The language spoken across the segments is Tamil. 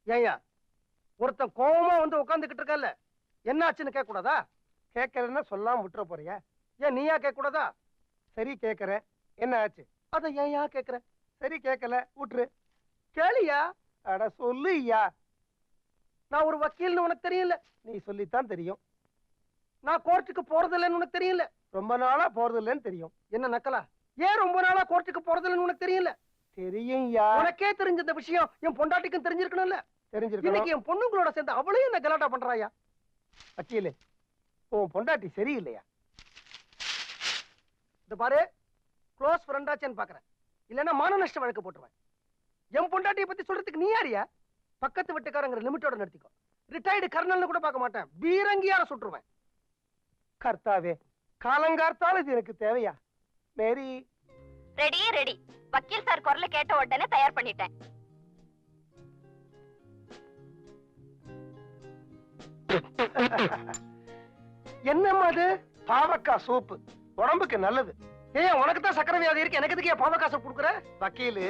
ஏயா ஒருத்தன் கோவமா வந்து உட்காந்துக்கிட்டு இருக்கல, என்ன ஆச்சுன்னு கேட்க கூடாதா? கேட்கறேன்னா சொல்லாம விட்டுற போறியா? ஏன் நீயா கேட்க கூடாதா? சரி கேட்கறேன், என்ன ஆச்சு? அத ஏன் கேட்கற? சரி கேட்கல விட்டுரு. கேளியா. அட சொல்லு ஐயா. நான் ஒரு வக்கீல்னு உனக்கு தெரியல. நீ சொல்லித்தான் தெரியும். நான் கோர்ட்டுக்கு போறது இல்லைன்னு உனக்கு தெரியல. ரொம்ப நாளா போறது இல்லைன்னு தெரியும். என்ன நக்கலா? ஏன் ரொம்ப நாளா கோர்ட்டுக்கு போறது இல்லைன்னு உனக்கு தெரியல? தெரியும் ஐயா. உனக்கே தெரிஞ்ச இந்த விஷயம் என் பொண்டாட்டிக்கும் தெரிஞ்சிருக்கணும்ல. தெரிஞ்சிருக்கணும். இன்னைக்கு என் பொண்ணுங்களோட சேர்ந்து அவளையும் என்ன கலாட்டா பண்றாயா? வக்கீலு, உன் பொண்டாட்டி சரியில்லையா? இந்த பாரு, க்ளோஸ் ஃப்ரெண்டாச்சேன்னு பாக்குறேன், இல்லன்னா மான நஷ்ட வழக்கு போட்டுருவேன். என் பொண்டாட்டியை பத்தி சொல்றதுக்கு நீ யாரியா? பக்கத்து வீட்டுக்காரங்கிற லிமிட்டோட நடத்திக்கோ. ரிட்டையர்டு கர்னல்னு கூட பார்க்க மாட்டேன், பீரங்கியார சுட்டுருவேன். கர்த்தாவே, காலங்கார்த்தால இது எனக்கு தேவையா? மேரி ரெடி ரெடி. வக்கீல் சார் குரலை கேட்ட உடனே தயார் பண்ணிட்டேன். என்னம்மா அது? பாவக்காய் சூப்பு உடம்புக்கு நல்லது. ஏன் உனக்கு தான் சக்கரை வியாதி இருக்கு, எனக்கு எதுக்கு பாவக்காய் சூப் கொடுக்குற? வக்கீலு,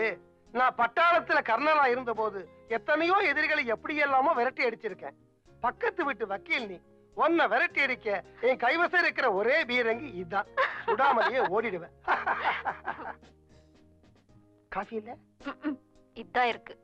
நான் பட்டாளத்துல கர்னலா இருந்த போது எத்தனையோ எதிரிகளை எப்படி எல்லாமோ விரட்டி அடிச்சிருக்கேன். பக்கத்து வீட்டு வக்கீல் நீ, உன்னை விரட்டி அடிக்க என் கைவசம் இருக்கிற ஒரே பீரங்கி இதுதான். சுடாமலேயே ஓடிடுவேன். காஃபி இல்ல? இதான் இருக்கு.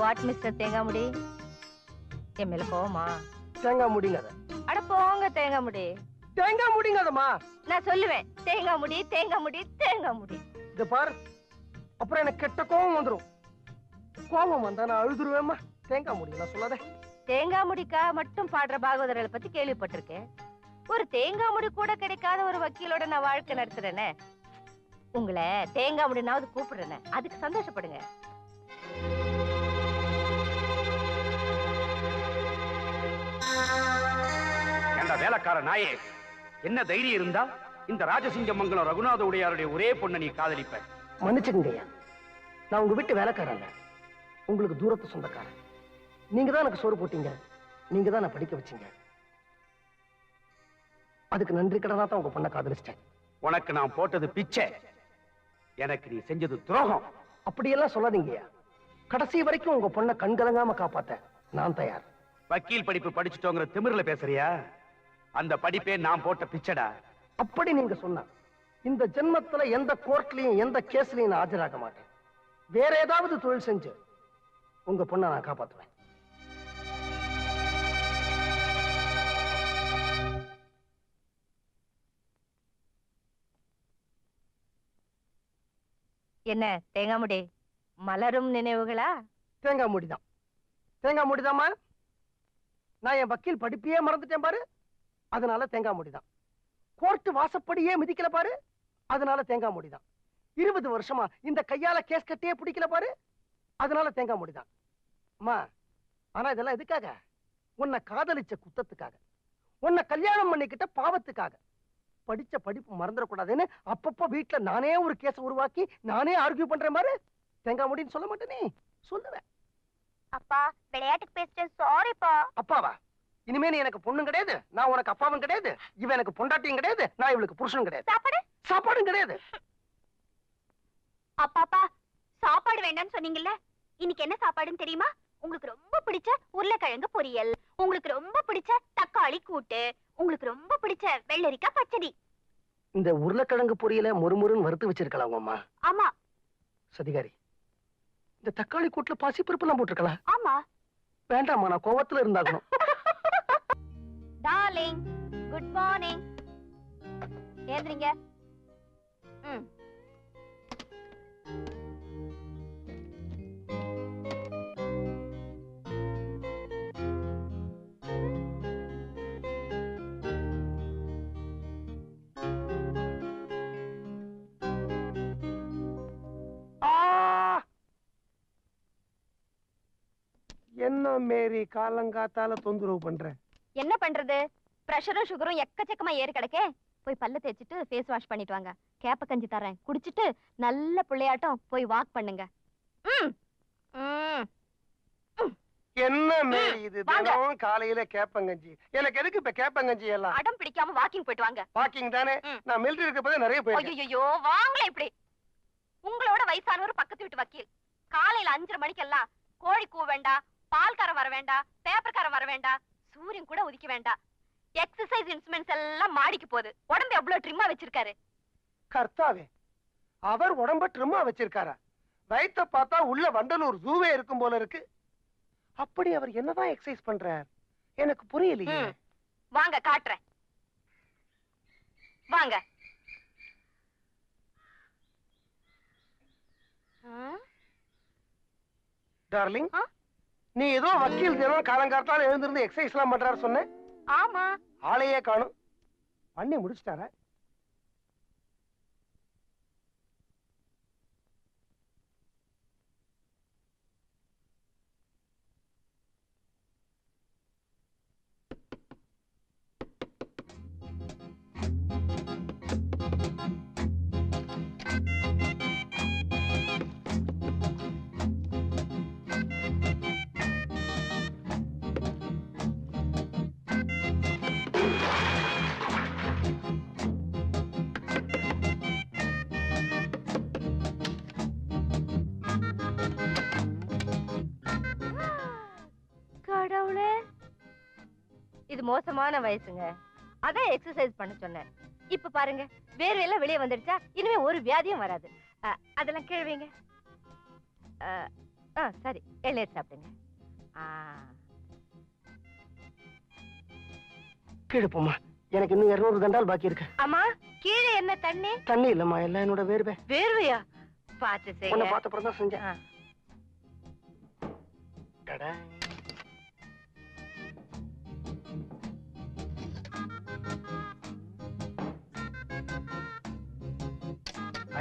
வாட் மிஸ்டர் தேங்காமுடி, என் மேல போமா? தேங்காய் முடிங்காத. அட போங்க தேங்காமுடி. தேங்காய் முடிங்காதம்மா. நான் சொல்லுவேன், தேங்காமுடி தேங்காமுடி தேங்காமுடி. இது பாரு, அப்புறம் எனக்கு கெட்ட கோபம் வந்துரும். கோபம் வந்தா நான் அழுதுருவேம்மா. தேங்காய் முடிங்களா சொல்லாத. தேங்காமுடிக்கா மட்டும் பாடுற பாகவதர்களை பத்தி கேள்விப்பட்டிருக்கேன். ஒரு தேங்காமுடி கூட கிடைக்காத ஒரு வக்கீலோட நான் வாழ்க்கை நடத்துறேனே. உங்களை தேங்காமுடினாவது கூப்பிடுறேனே, அதுக்கு சந்தோஷப்படுங்க. வேலைக்கார நாயே, என்ன தைரியம் இருந்தா இந்த ராஜசிங்கமங்கலம் ரகுநாத உடையாருடைய ஒரே பொண்ணை நீ காதலிப்ப? மன்னிச்சுக்கங்கய்யா, நான் உங்க வீட்டு வேலைக்காரன், உங்களுக்கு தூரத்து சொந்தக்காரன். நீங்க தான் எனக்கு சோறு போட்டீங்க, நீங்க தான் நான் படிக்க வச்சீங்க. அதுக்கு நன்றி கடனா தான் உங்க பொண்ணை காதலிச்சிட்டேன். உனக்கு நான் போட்டது பிச்சை, எனக்கு நீ செஞ்சது துரோகம். அப்படியெல்லாம் சொல்லாதீங்கய்யா. கடைசி வரைக்கும் உங்க பொண்ணை கண்கலங்காம காப்பாத்த நான் தயார். வக்கீல் படிப்பு படிச்சுட்டோங்கிற திமிர்ல பேசுறியா? அந்த படிப்பே நான் போட்ட பிச்சடா. அப்படி நீங்க சொன்னா இந்த ஜென்மத்துல எந்த கோர்ட்லயும் எந்த கேஸ்லயும் நான் ஆஜராக மாட்டேன். வேற ஏதாவது தொழில் செஞ்சு உங்க பொண்ணை நான் காப்பாத்துவேன். என்ன தேங்காமுடி, மலரும் நினைவுகளா? தேங்காய் மூடிதான். தேங்காய் மூடிதாமா. நான் என் வக்கீல் படிப்பையே மறந்துட்டேன் பாரு, அதனால தேங்காய் மூடிதான். கோர்ட்டு வாசப்படியே மிதிக்கல பாரு, அதனால தேங்காய் மூடிதான். 20 வருஷமா இந்த கையால கேஸ் கட்டியே பிடிக்கல பாரு, அதனால தேங்காய் மூடிதான். அம்மா, ஆனா இதெல்லாம் எதுக்காக? உன்னை காதலிச்ச குத்தத்துக்காக, உன்னை கல்யாணம் பண்ணிக்கிட்ட பாவத்துக்காக. படிச்ச படிப்பு மறந்துடக்கூடாதுன்னு அப்பப்ப வீட்டுல நானே ஒரு கேஸ் உருவாக்கி நானே ஆர்கியூ பண்றேன் பாரு. தேங்காய் மூடின்னு சொல்ல மாட்டேனே, சொல்லுவேன். அப்பா, விளையாட்டுக்கு பேசிட்டேன், சாரிப்பா. அப்பாவா? இனிமே நீ எனக்கு பொண்ணும் கிடையாது, நான் உனக்கு அப்பாவும் கிடையாது, இவன் எனக்கு பொண்டாட்டியும் கிடையாது, நான் இவளுக்கு புருஷனும் கிடையாது. சாப்பாடு சாப்பாடும் கிடையாது. அப்பாப்பா, சாப்பாடு வேண்டாம்னு சொன்னீங்கல்ல, இன்னைக்கு என்ன சாப்பாடுன்னு தெரியுமா? உங்களுக்கு ரொம்ப பிடிச்ச உருளைக்கிழங்கு பொரியல், உங்களுக்கு ரொம்ப பிடிச்ச தக்காளி கூட்டு, உங்களுக்கு ரொம்ப பிடிச்ச வெள்ளரிக்காய் பச்சடி. இந்த உருளைக்கிழங்கு பொரியல முறுமுறுன்னு வறுத்து வச்சிருக்கலாம் உங்க அம்மா. ஆமா. சதிகாரி, இந்த தக்காளி கூட்டுல பாசிப்பருப்பு எல்லாம் போட்டிருக்கலாம். ஆமா. வேண்டாமா, நான் கோவத்துல இருந்தாகணும். Darling, good morning. ஏந்திரிங்க. என்ன மேரி காலங்காத்தால தொந்தரவு பண்ற? என்ன பண்றது, பிரஷரும் சுகரும் எக்கச்சக்கமா ஏறி கிடக்கே. போய் பல்ல தேய்ச்சிட்டு ஃபேஸ் வாஷ் பண்ணிட்டு வாங்க. கேப்ப கஞ்சி தரேன், குடிச்சிட்டு நல்ல பிள்ளையாட்டம் போய் வாக் பண்ணுங்க. என்ன மேரி இது? வாங்க. தினம் காலையில கேப்பங்கஞ்சி. எனக்கு எதுக்கு இப்ப கேப்பங்கஞ்சி எல்லாம்? அடம் பிடிக்காம வாக்கிங் போயிட்டு வாங்க. வாக்கிங் தானே? நான் மிலிட்டரி இருக்கப்பதான் நிறைய போயிருக்கேன். ஐயோ வாங்களே இப்படி. உங்களோட வயசானவர் பக்கத்து வீட்டு வக்கீல். காலையில 5:30 மணிக்கெல்லாம் கோழி கூவ வேண்டாம், பால்காரன் வர வேண்டாம், பேப்பர்காரன் வர வேண்டாம், சூரியன் கூட உதிக்க வேண்டாம். எக்ஸசைஸ் இன்ஸ்ட்ருமெண்ட்ஸ் எல்லாம் மாடிக்கு போகுது. உடம்பு எவ்வளவு ட்ரிம்மா வச்சிருக்காரு. கர்த்தாவே, அவர் உடம்ப ட்ரிம்மா வச்சிருக்காரா? வயித்த பார்த்தா உள்ள வண்டலூர் ஜூவே இருக்கும் போல இருக்கு. அப்படி அவர் என்னதான் எக்ஸசைஸ் பண்றார் எனக்கு புரியலையே. வாங்க காட்டுறேன், வாங்க. டார்லிங், நீ ஏதோ வக்கீல் தினம் காலங்காத்தால எழுந்திருந்து எக்ஸசைஸ் எல்லாம் பண்றாரு சொன்ன. ஆமா, ஆளையே காணும். பண்ணி முடிச்சிட்டாரா? கடவுளே, இது மோசமான வயசுங்க. அதான் எக்ஸசைஸ் பண்ண சொன்னேன். இப்ப பாருங்க, வேர்வையெல்லாம் வெளியே வந்துடுச்சா? இனிமே ஒரு வியாதியும் வராது. அதெல்லாம் கேள்விங்க. சரி, எள்ளேர் சாப்பிடுங்க. கீழே போமா, எனக்கு இன்னும் 200 தண்டால் பாக்கி இருக்கு. அம்மா, கீழே என்ன தண்ணி? தண்ணி இல்லம்மா, எல்லாம் என்னோட வேர்வை. வேர்வையா? பார்த்து உன்னை செய்யுங்க. பார்த்த அப்புறம் தான் செஞ்சேன். டடா.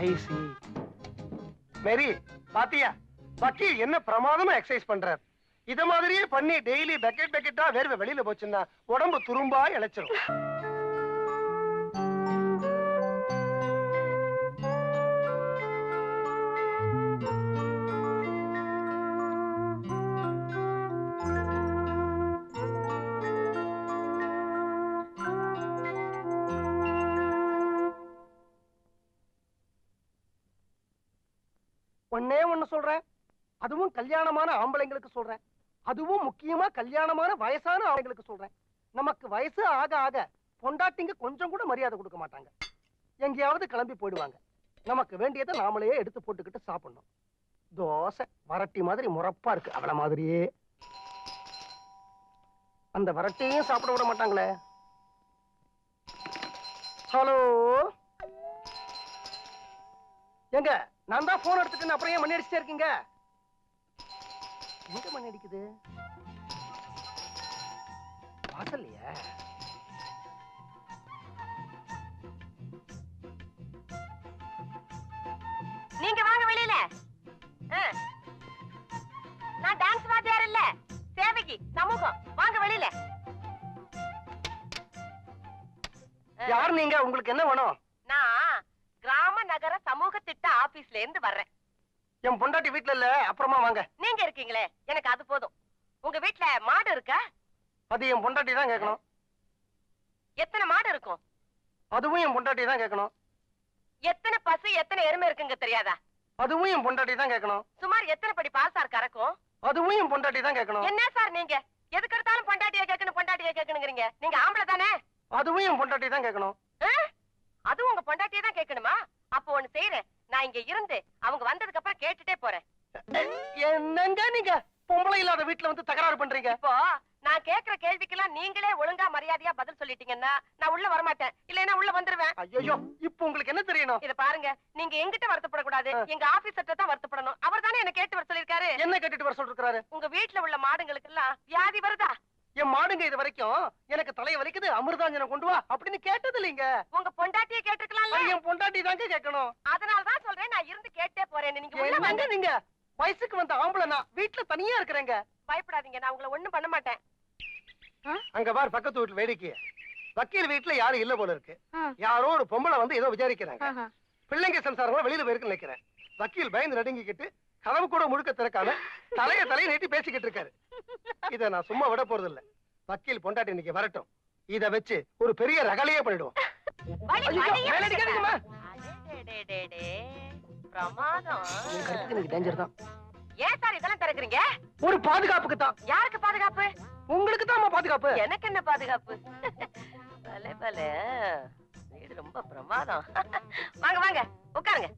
ஐசி மேரி, பாத்தியா வக்கீல் என்ன பிரமாதமா எக்ஸசைஸ் பண்றார். இத மாதிரியே பண்ணி டெய்லி பக்கெட் பக்கெட்டா வேர்வை வெளியில போச்சுன்னா உடம்பு துரும்பா இழைச்சிரும். ஒன்னே ஒண்ணு சொல்றேன், அதுவும் கல்யாணமான ஆம்பளைங்களுக்கு சொல்றேன், அதுவும் முக்கியமா கல்யாணமான வயசான ஆம்பளைங்களுக்கு சொல்றேன். நமக்கு வயசு ஆக ஆக பொண்டாட்டிங்க கொஞ்சம் கூட மரியாதை கொடுக்க மாட்டாங்க. எங்கேயாவது கிளம்பி போயிடுவாங்க. நமக்கு வேண்டியதை நாமளே எடுத்து போட்டுக்கிட்டு சாப்பிடணும். தோசை வரட்டி மாதிரி முறப்பா இருக்கு, அவள மாதிரியே. அந்த வரட்டியும் சாப்பிட விட மாட்டாங்களே. ஹலோ, எங்க? நான் தான் போன் எடுத்துட்டு அப்புறம் ஏன் மணி அடிச்சுட்டே இருக்கீங்க? எங்க மணி அடிக்குது? வாசல்லையா? நீங்க வாங்க வெளியில. நான் டான்ஸ் வாத்தியார் இல்ல, சேவகி, சமூகம். வாங்க வெளியில. யார் நீங்க? உங்களுக்கு என்ன வேணும்? நான் கிராம நகர சமூக திட்ட ஆபீஸ்ல இருந்து வர்றேன். என் பொண்டாட்டி வீட்டுல இல்ல, அப்புறமா வாங்க. நீங்க இருக்கீங்களே, எனக்கு அது போதும். உங்க வீட்ல மாடு இருக்கா? அது என் பொண்டாட்டி தான் கேட்கணும். எத்தனை மாடு இருக்கும்? அதுவும் என் பொண்டாட்டி தான் கேட்கணும். எத்தனை பசு எத்தனை எருமை இருக்குங்க தெரியாதா? அதுவும் என் பொண்டாட்டி தான் கேட்கணும். சுமார் எத்தனை படி பால் சார் கறக்கும்? அதுவும் என் பொண்டாட்டி தான் கேட்கணும். என்ன சார் நீங்க எதுக்கு எடுத்தாலும் பொண்டாட்டியை கேட்கணும் பொண்டாட்டியை கேட்கணுங்கிறீங்க? நீங்க ஆம்பளை தானே? அதுவும் என் பொண்டாட்டி தான் கேட்கணும். அதுவும் உங்க பொண்டாட்டியை தான் கேட்கணுமா? அப்போ ஒண்ணு செய்யறேன், நான் இங்க இருந்து அவங்க வந்ததுக்கு அப்புறம் கேட்டுட்டே போறேன். என்னங்க நீங்க பொம்பளை இல்லாத வீட்டுல வந்து தகராறு பண்றீங்க? இப்போ நான் கேக்குற கேள்விக்கெல்லாம் நீங்களே ஒழுங்கா மரியாதையா பதில் சொல்லிட்டீங்கன்னா நான் உள்ள வரமாட்டேன், இல்லைன்னா உள்ள வந்துருவேன். ஐயோ, இப்போ உங்களுக்கு என்ன தெரியணும்? இத பாருங்க, நீங்க எங்கிட்ட வருத்தப்படக்கூடாது, எங்க ஆபீசர்ட்ட தான் வருத்தப்படணும். அவர் தானே என்ன கேட்டு வர சொல்லிருக்காரு. என்ன கேட்டுட்டு வர சொல்லிருக்காரு? உங்க வீட்டுல உள்ள மாடுங்களுக்கு எல்லாம் வியாதி வருதா? என் மாடுங்க இது வரைக்கும் எனக்கு தலைய வலிக்குது, அமிர்தாஞ்சனம் கொண்டு வா அப்படின்னு கேட்டது இல்லைங்க. உங்க பொண்டாட்டியை கேட்டிருக்கலாம்ல. என் பொண்டாட்டி தாங்க கேட்கணும். அதனாலதான் சொல்றேன், நான் இருந்து கேட்டே போறேன். நீங்க உள்ள என்னங்க வாங்க. நீங்க வயசுக்கு வந்த ஆம்பளை, நான் வீட்டுல தனியா இருக்கிறேங்க. பயப்படாதீங்க, நான் உங்களை ஒண்ணும் பண்ண மாட்டேன். அங்க பார் பக்கத்து வீட்டுல வேடிக்கை. வக்கீல் வீட்டுல யாரும் இல்ல போல இருக்கு. யாரோ ஒரு பொம்பளை வந்து ஏதோ விசாரிக்கிறாங்க. பிள்ளைங்க சம்சாரம் வெளியில போயிருக்கு நினைக்கிறேன். வக்கீல் பயந்து நடுங்கிக்கிட்டு கதவு கூட முழுக்க திறக்காம தலையை நீட்டி பேசிக்கிட்டு இருக்காரு. இத நான் சும்மா விட போறது இல்ல. வக்கீல் பொண்டாட்டி இன்னைக்கு வரட்டும். இத வச்சு ஒரு பெரிய ரகலையே பண்ணிடுவோம். பிரமாதம். எனக்கு டேஞ்சர் தான். ஏன் சார் இதெல்லாம் திறக்கிறீங்க? ஒரு பாதுகாப்புக்கு தான். யாருக்கு பாதுகாப்பு? உங்களுக்கு தான் பாதுகாப்பு. எனக்கு என்ன பாதுகாப்பு? பலே பலே, வீடு ரொம்ப பிரமாதம். வாங்க வாங்க உட்காருங்க.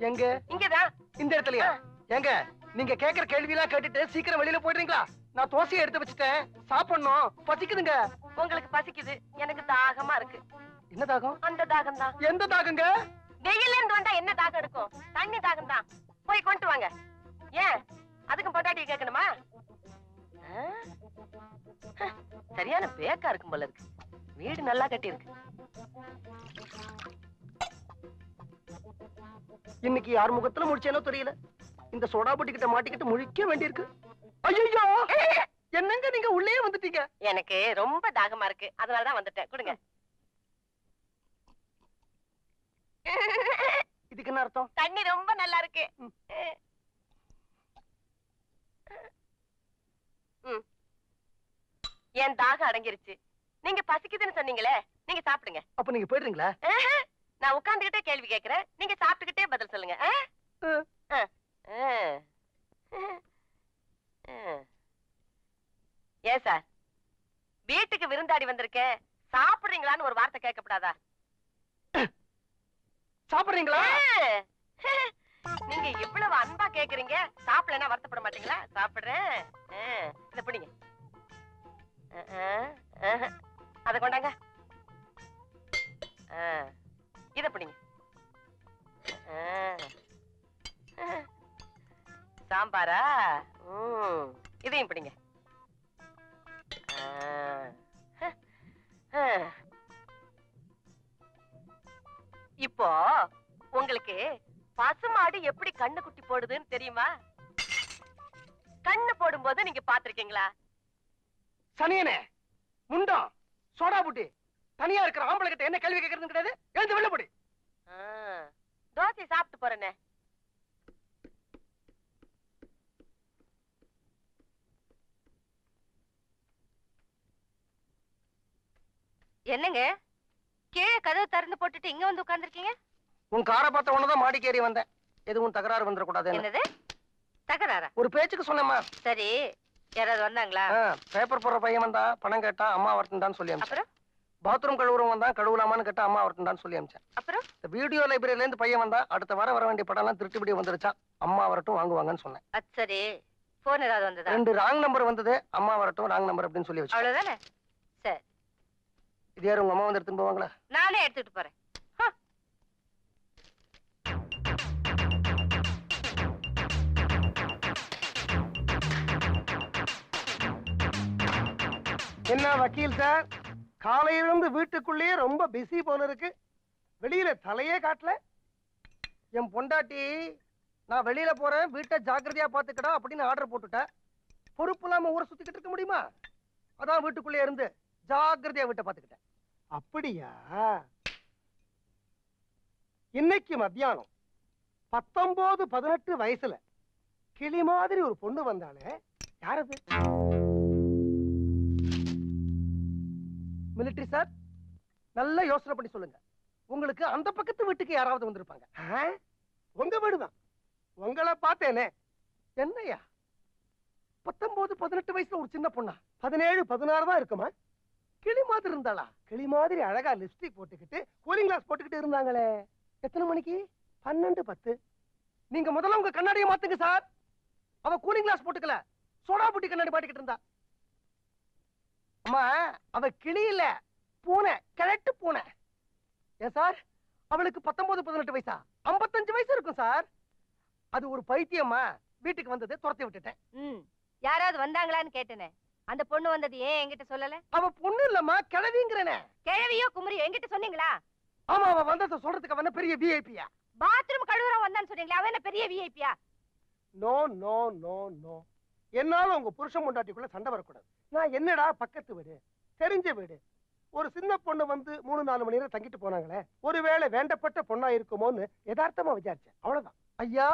எங்க? இங்கதான். இந்த இடத்துலயா? எங்க நீங்க கேக்குற கேள்வி எல்லாம் கேட்டுட்டு சீக்கிரம் வெளியில போயிடுறீங்களா? நான் தோசையை எடுத்து வச்சுட்டேன், சாப்பிடணும், பசிக்குதுங்க. உங்களுக்கு பசிக்குது, எனக்கு தாகமா இருக்கு. என்ன தாகம்? அந்த தாகம் தான். எந்த தாகங்க? வெயில்ல இருந்து வந்தா என்ன தாகம் இருக்கும்? தண்ணி தாகம் தான். போய் கொண்டு வாங்க. ஏன் அதுக்கும் பொண்டாட்டி கேட்கணுமா? சரியான பேக்கா இருக்கும் போல இருக்கு. வீடு நல்லா கட்டி இருக்கு. இன்னைக்கு யார் முகத்துல முடிச்சேனோ தெரியல. இந்த சோடா பொட்டி கிட்ட மாட்டிக்கிட்டு முழிக்க வேண்டியிருக்கு. ஐயோ, என்னங்க நீங்க உள்ளே வந்துட்டீங்க? எனக்கு ரொம்ப தாகமா இருக்கு, அதனாலதான் வந்துட்டேன். கொடுங்க. இதுக்கு என்ன அர்த்தம்? தண்ணி ரொம்ப நல்லா இருக்கு. என் தாகம் அடங்கிருச்சு. நீங்க பசிக்குதுன்னு சொன்னீங்களே, நீங்க சாப்பிடுங்க. அப்ப நீங்க போயிடுறீங்களா? நான் உட்கார்ந்துகிட்டே கேள்வி கேட்கிறேன், நீங்க சாப்பிட்டுக்கிட்டே பதில் சொல்லுங்க. ஏன் சார், வீட்டுக்கு விருந்தாடி வந்திருக்கேன், சாப்பிடுறீங்களான்னு ஒரு வார்த்தை கேட்கப்படாதா? சாப்பிடுறீங்களா? நீங்க இவ்வளவு அன்பா கேக்குறீங்க, சாப்பிடலன்னா வருத்தப்பட மாட்டீங்களா? சாப்பிடுறேன். இத பிடிங்க. அத கொண்டாங்க. இத பிடிங்க. சாம்பாரா? இதையும் பிடிங்க. இப்போ உங்களுக்கு பசுமாடு எப்படி கண்ணு குட்டி போடுதுன்னு தெரியுமா? கண்ணு போடும்போது நீங்க பாத்திருக்கீங்களா? சனியனே, முண்டம், சோடா புட்டி, தனியா இருக்கிற ஆம்பளை கிட்ட என்ன கேள்வி கேட்கறது கிடையாது. எழுந்து வெளில போடி. தோசை சாப்பிட்டு போறேனே. என்னங்க கீழே கதவு திறந்து போட்டுட்டு இங்க வந்து உட்கார்ந்துருக்கீங்க? உன் காரை பார்த்த உடனே மாடிக்கு ஏறி வந்தேன். எதுவும் தகராறு வந்துடக்கூடாது. என்னது தகராறா? ஒரு பேச்சுக்கு சொன்னேம்மா. சரி, யாராவது வந்தாங்களா? பேப்பர் போடுற பையன் வந்தா, பணம் கேட்டா, அம்மா வரட்டும்டான்னு சொல்லி அனுப்பிச்சேன். அப்புறம் பாத்ரூம் கழுவுறவன் வந்தா, கழுவலாமான்னு கேட்டா, அம்மா வரட்டும்டான்னு சொல்லி அனுப்பிச்சேன். அப்புறம் இந்த வீடியோ லைப்ரரியில இருந்து பையன் வந்தா, அடுத்த வர வேண்டிய படம் எல்லாம் திருட்டுபடி வந்துருச்சா, அம்மா வரட்டும் வாங்குவாங்கன்னு சொன்னேன். அது சரி, போன் ஏதாவது வந்ததா? 2 ராங் நம்பர் வந்தது. அம்மா வரட்டும் ராங் நம்பர் அப்படின்னு சொல்லி வச்சு. அவ்வளவுதானே? சரி, இது யாரும் உங்க அம்மா வந்து எடுத்துட்டு போவாங்களா? நானே எடுத்துட்டு போறேன். என்ன வக்கீல் சார், காலையில இருந்து வீட்டுக்குள்ளேயே ரொம்ப பிஸி போல இருக்கு. வெளியில தலையே காட்டல. என் பொண்டாட்டி நான் வெளியில போறேன், வீட்டை ஜாக்கிரதையா பாத்துக்கடா அப்படின்னு ஆர்டர் போட்டுட்டேன். பொறுப்பு இல்லாம ஊரை சுத்திக்கிட்டு இருக்க முடியுமா? அதான் வீட்டுக்குள்ளே இருந்து ஜாக்கிரதையா வீட்டை பாத்துக்கிட்டேன். அப்படியா? இன்னைக்கு மத்தியானம் 19-18 வயசுல கிளி மாதிரி ஒரு பொண்ணு வந்தாலே, யாரது? மிலிட்டரி சார், நல்லா யோசனை பண்ணி சொல்லுங்க. உங்களுக்கு அந்த பக்கத்து வீட்டுக்கு யாராவது வந்திருப்பாங்க. உங்க வீடுதான். உங்களை பார்த்தேனே. என்னையா 19-18 வயசுல ஒரு சின்ன பொண்ணா? 17-16 தான் இருக்குமா? கிளி மாதிரி இருந்தாளா? கிளி மாதிரி அழகா லிப்ஸ்டிக் போட்டுக்கிட்டு கூலிங் கிளாஸ் போட்டுக்கிட்டு இருந்தாங்களே. எத்தனை மணிக்கு? 12-10. நீங்க முதல்ல உங்க கண்ணாடியை மாத்துங்க சார். அவ கூலிங் கிளாஸ் போட்டுக்கல, சோடா புட்டி கண்ணாடி மாட்டிக்கிட்டு இருந்தா. அம்மா, அவ கிளி இல்ல, பூனை, கிழட்டு பூனை. ஏன் சார், அவளுக்கு 19-18 வயசா? 55 வயசு இருக்கும் சார். அது ஒரு பைத்தியம்மா. வீட்டுக்கு வந்தது, துரத்தி விட்டுட்டேன். யாராவது வந்தாங்களான்னு கேட்டேனே, அந்த பொண்ணு வந்தது ஏன் என்கிட்ட சொல்லல? அவ பொண்ணு இல்லம்மா, கிழவிங்கிறனே. கிழவியோ குமரியோ என்கிட்ட சொன்னீங்களா? ஆமா, அவ வந்தத சொல்றதுக்கு அவன பெரிய விஐபியா? பாத்ரூம் கழுவுறவன் வந்தான்னு சொன்னீங்களா, அவன் என்ன பெரிய விஐபியா? No no no no. என்னால உங்க புருஷன் பொண்டாட்டிக்குள்ள சண்டை வரக்கூடாது. நான் என்னடா பக்கத்து வீடு, தெரிஞ்ச வீடு, ஒரு சின்ன பொண்ணு வந்து 3-4 மணி நேரம் தங்கிட்டு போனாங்களே, ஒருவேளை வேண்டப்பட்ட பொண்ணா இருக்குமோன்னு யதார்த்தமா விசாரிச்சேன். அவ்வளவுதான். ஐயா,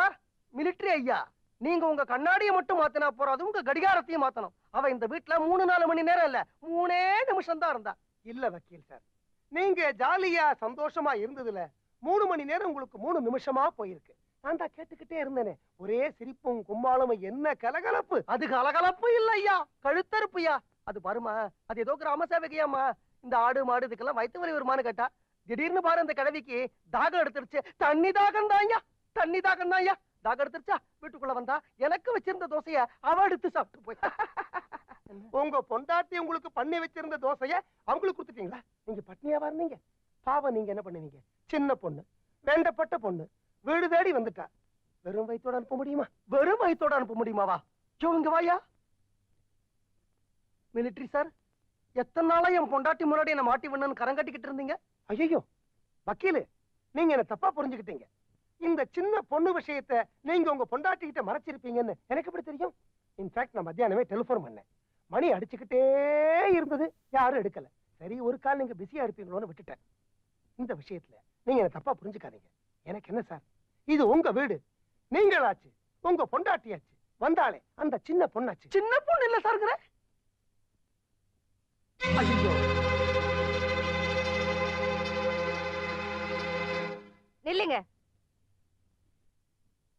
மிலிட்டரி ஐயா, நீங்க உங்க கண்ணாடியை மட்டும் மாத்தினா போறாது, உங்க கடிகாரத்தையும் மாத்தணும். அவ இந்த வீட்டுல 3-4 மணி நேரம் இல்ல, 3 நிமிஷம் தான் இருந்தா. இல்ல வக்கீல் சார், நீங்க ஜாலியா சந்தோஷமா இருந்ததுல 3 மணி நேரம் உங்களுக்கு 3 நிமிஷமா போயிருக்கு. நான் தான் கேட்டுக்கிட்டே இருந்தேனே, ஒரே சிரிப்பும் கும்பாலும், என்ன கலகலப்பு. அது கலகலப்பு இல்ல ஐயா, கழுத்தறுப்புயா. அது பாருமா, அது ஏதோ கிராம சேவகையாமா. இந்த ஆடு மாடு இதுக்கெல்லாம் வயிற்று வலி வருமானு கேட்டா, திடீர்னு பாரு அந்த கிழவிக்கு தாகம் எடுத்துருச்சு. தண்ணி தாகம் தான் ஐயா, தண்ணி தாகம் தான் ஐயா. தாகம் எடுத்துருச்சா, வீட்டுக்குள்ள வந்தா எனக்கு வச்சிருந்த தோசைய அவ எடுத்து சாப்பிட்டு போய். உங்க பொண்டாட்டி உங்களுக்கு பண்ணி வச்சிருந்த தோசைய அவங்களுக்கு கொடுத்துட்டீங்களா? நீங்க பட்னியாவா இருந்தீங்க? பாவம், நீங்க என்ன பண்ணுவீங்க? சின்ன பொண்ணு, வேண்டப்பட்ட பொண்ணு, வீடு தேடி வந்துட்டா. வெறும் வயித்தோட அனுப்ப முடியுமா? வெறும் வயித்தோட அனுப்ப முடியுமாவா? இங்க வாயா. மிலிட்டரி சார், எத்தனை நாளா என் பொண்டாட்டி முன்னாடி என்ன மாட்டி விடணும்னு கரங்கட்டிக்கிட்டு இருந்தீங்க? ஐயோ வக்கீலு, நீங்க என்ன தப்பா புரிஞ்சுக்கிட்டீங்க. இந்த சின்ன பொண்ணு விஷயத்தை நீங்க உங்க பொண்டாட்டி கிட்ட மறைச்சிருப்பீங்கன்னு எனக்கு எப்படி தெரியும்? இன்ஃபேக்ட் நான் மத்தியானமே டெலிபோன் பண்ணேன். மணி அடிச்சுக்கிட்டே இருந்தது, யாரும் எடுக்கல. சரி, ஒரு கால் நீங்க பிஸியா இருப்பீங்களோன்னு விட்டுட்டேன். இந்த விஷயத்துல நீங்க என்ன தப்பா புரிஞ்சுக்காதீங்க. எனக்கு என்ன சார், இது உங்க வீடு. நீங்களாச்சு, உங்க பொண்டாட்டியாச்சு, வந்தாலே அந்த சின்ன பொண்ணாச்சு. சின்ன பொண்ணு இல்ல சார்ங்கிற. ஐயோ, நில்லுங்க,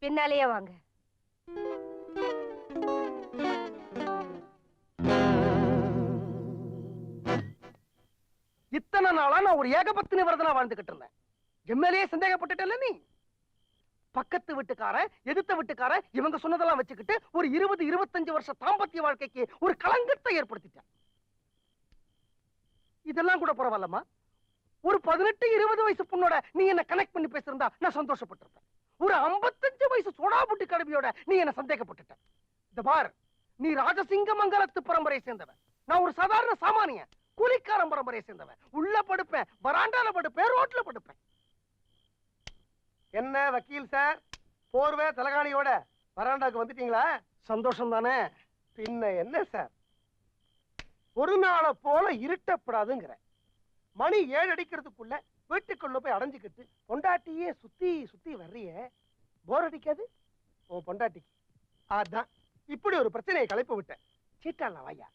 பின்னாலேயே வாங்க. இத்தனை நாளா நான் ஒரு ஏகபத்தினி விரதனா வாழ்ந்துகிட்டு இருந்தேன். எம்எல்ஏ சந்தேகப்பட்டுட்டல நீ. பக்கத்து வீட்டுக்காரன், எதிர்த்த வீட்டுக்காரன், இவங்க சொன்னதெல்லாம் வச்சுக்கிட்டு ஒரு 20-25 வருஷ தாம்பத்திய வாழ்க்கைக்கு ஒரு களங்கத்தை ஏற்படுத்திட்டேன். இதெல்லாம் கூட பரவாயில்லம்மா, ஒரு 18-20 வயசு பொண்ணோட நீ என்ன கனெக்ட் பண்ணி பேசிருந்தா நான் சந்தோஷப்பட்டிருப்பேன். ஒரு 55 வயசு சோடாபுட்டி கடவியோட நீ என்ன சந்தேகப்பட்டுட்ட. இந்த பார், நீ ராஜசிங்கமங்கலத்து பரம்பரையை சேர்ந்தவன், நான் ஒரு சாதாரண சாமானியன், கூலிக்காரன் பரம்பரையை சேர்ந்தவன். உள்ள படுப்பேன், வராண்டால படுப்பேன், ரோட்ல படுப்பேன். என்ன வக்கீல் சார், போர்வை தலகாணியோட வராண்டாக்கு வந்துட்டீங்களா? சந்தோஷம் தானே? பின்ன என்ன சார், ஒரு நாளை போல இருட்டப்படாதுங்கிற. மணி 7 அடிக்கிறதுக்குள்ள வீட்டுக்குள்ள போய் அடைஞ்சுக்கிட்டு பொண்டாட்டியே சுத்தி சுத்தி வர்றிய, போர் அடிக்காது உன் பொண்டாட்டிக்கு? அதான் இப்படி ஒரு பிரச்சனையை கலைப்பு விட்டேன். சீட்டாடலாம் வாயா.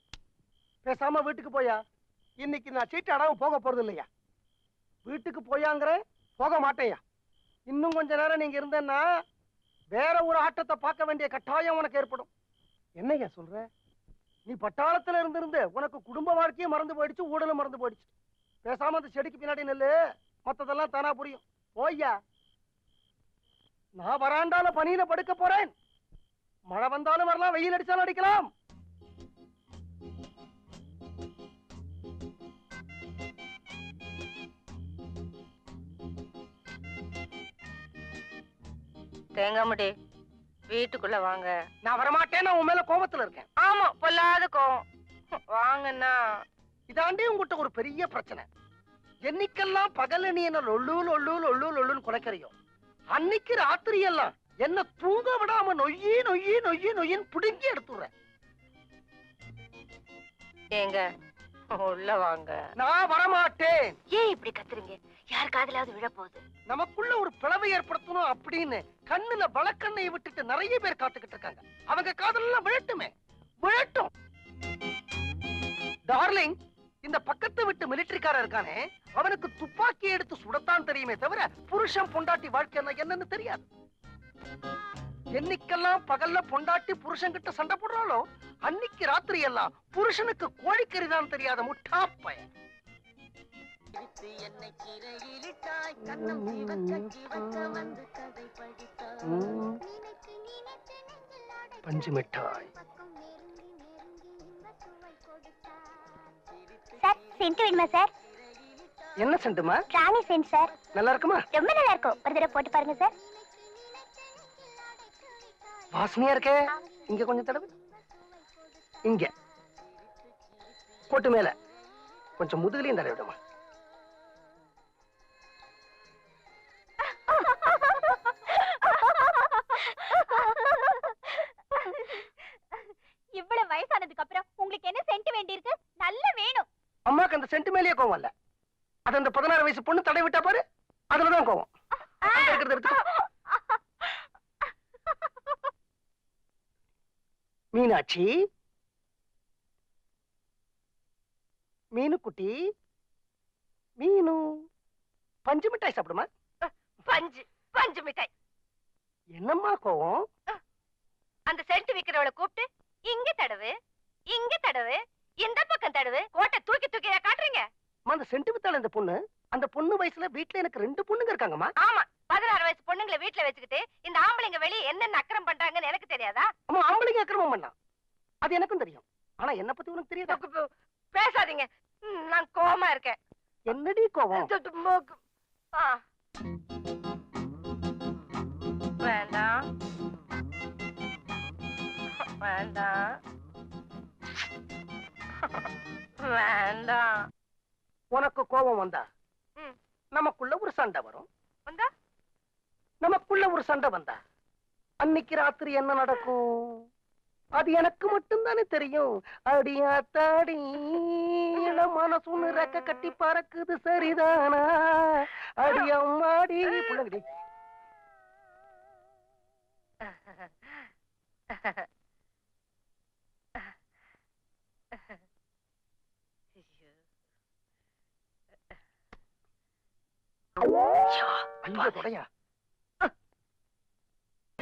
பேசாம வீட்டுக்கு போயா. இன்னைக்கு நான் சீட்டாடாம போக போறது இல்லையா? வீட்டுக்கு போயாங்கிற? போக மாட்டேயா. இன்னும் கொஞ்ச நேரம் நீங்க இருந்தேன்னா வேற ஒரு ஆட்டத்தை பார்க்க வேண்டிய கட்டாயம் உனக்கு ஏற்படும். என்னையா சொல்ற? நீ பட்டாளத்துல இருந்து உனக்கு குடும்ப வாழ்க்கையும் மறந்து போயிடுச்சு, ஊடலும் மறந்து போயிடுச்சு. பேசாம அந்த செடிக்கு பின்னாடி நெல்லு, மத்ததெல்லாம் தானா புரியும். போய்யா. நான் வராண்டால பனியில படுக்க போறேன். மழை வந்தாலும் வரலாம், வெயில் அடிச்சாலும் அடிக்கலாம். தேங்காமுடி, வீட்டுக்குள்ள வாங்க. நான் வரமாட்டேன், நான் உன் மேல கோபத்துல இருக்கேன். ஆமா, பொல்லாத கோவம். வாங்கண்ணா. இதாண்டி உங்ககிட்ட ஒரு பெரிய பிரச்சனை. என்னைக்கெல்லாம் பகல நீ என்ன லொல்லு லொல்லு லொல்லு லொல்லுன்னு குலைக்கிறியோ, அன்னைக்கு ராத்திரி எல்லாம் என்ன தூங்க விடாம நொய்யி நொய்யி நொய்யி நொய்யின்னு பிடுங்கி எடுத்துடுற. ஏங்க, உள்ள வாங்க. நான் வரமாட்டேன். ஏன் இப்படி கத்துறீங்க? யார் காதலாவது விழப்போகுது. நமக்குள்ள ஒரு பிளவை ஏற்படுத்தணும் அப்படின்னு கண்ணுல வழக்கண்ணையை விட்டுட்டு நிறைய பேர் காத்துக்கிட்டு இருக்காங்க. அவங்க காதலாம் விழட்டுமே, விழட்டும். டார்லிங், இந்த பக்கத்து விட்டு மிலிட்டரிக்காரன் இருக்கானே, அவனுக்கு துப்பாக்கி எடுத்து சுடத்தான் தெரியுமே தவிர புருஷன் பொண்டாட்டி வாழ்க்கை என்னன்னு தெரியாது. என்னைக்கெல்லாம் பகல்ல பொண்டாட்டி புருஷன் கிட்ட சண்டை போடுறாளோ, அன்னைக்கு ராத்திரி எல்லாம் புருஷனுக்கு கோழிக்கறி தான் தெரியாத முட்டா பையன். பஞ்சு மிட்டாய். சார், சென்ட் வேணுமா சார்? என்ன சென்ட்டுமா? ராணி சென்ட் சார். நல்லா இருக்குமா? ரொம்ப நல்லா இருக்கும், ஒரு தடவை போட்டு பாருங்க சார். வாசனையா இருக்கே. இங்க கொஞ்சம் தடவை, இங்க போட்டு மேல கொஞ்சம் முதுகுலையும் தடவை விடுமா. இவ்வளவு வயசானதுக்கு அப்புறம் உங்களுக்கு என்ன சென்ட் வேண்டியிருக்கு? நல்ல வேணும். அம்மாக்கு அந்த சென்ட் மேலேயே கோவம் இல்ல. அது அந்த 16 வயசு பொண்ணு தடை விட்டா பாரு, அதுலதான் கோவம். அங்க இருக்கிறத எடுத்துக்கோ. மீனாட்சி, மீனு குட்டி, மீனு பஞ்சு மிட்டாய் சாப்பிடுமா? பஞ்சு பஞ்சு மிட்டாய். என்னம்மா கோவம்? அந்த சென்ட் விக்கிறவளை கூப்பிட்டு இங்க தடவு, இங்க தடவு, இந்த பக்கம் தடவு, கோட்டை தூக்கி தூக்கி காட்டுறீங்க. அம்மா, அந்த சென்ட் வித்தாள் இந்த பொண்ணு, அந்த பொண்ணு வயசுல வீட்டுல எனக்கு 2 பொண்ணுங்க இருக்காங்கம்மா. ஆமா, 16 வயசு பொண்ணுங்களை வீட்டுல வச்சுக்கிட்டு இந்த ஆம்பளைங்க வெளியே என்னென்ன அக்கறம் பண்றாங்கன்னு எனக்கு தெரியாதா? அம்மா, ஆம்பளைங்க அக்கிரமம் பண்ணலாம், அது எனக்கும் தெரியும். ஆனா என்ன பத்தி உனக்கு தெரியாதா? பேசாதீங்க, நான் கோவமா இருக்கேன். என்னடி கோவம்? ஆ. வேண்டாம் வேண்டாம் வேண்டாம். உனக்கு கோபம் வந்தா ம். நமக்குள்ள ஒரு சண்டை வரும். வந்தா? நமக்குள்ள ஒரு சண்டை வந்தா அன்னைக்கு ராத்திரி என்ன நடக்கும்? அது எனக்கு மட்டும்தானே தெரியும். அடியாத்தாடி, மனசுன்னு ரெக்க கட்டி பறக்குது சரிதானா? அடியம்மாடி புள்ளங்கடி. ஐயோ, தொடையா.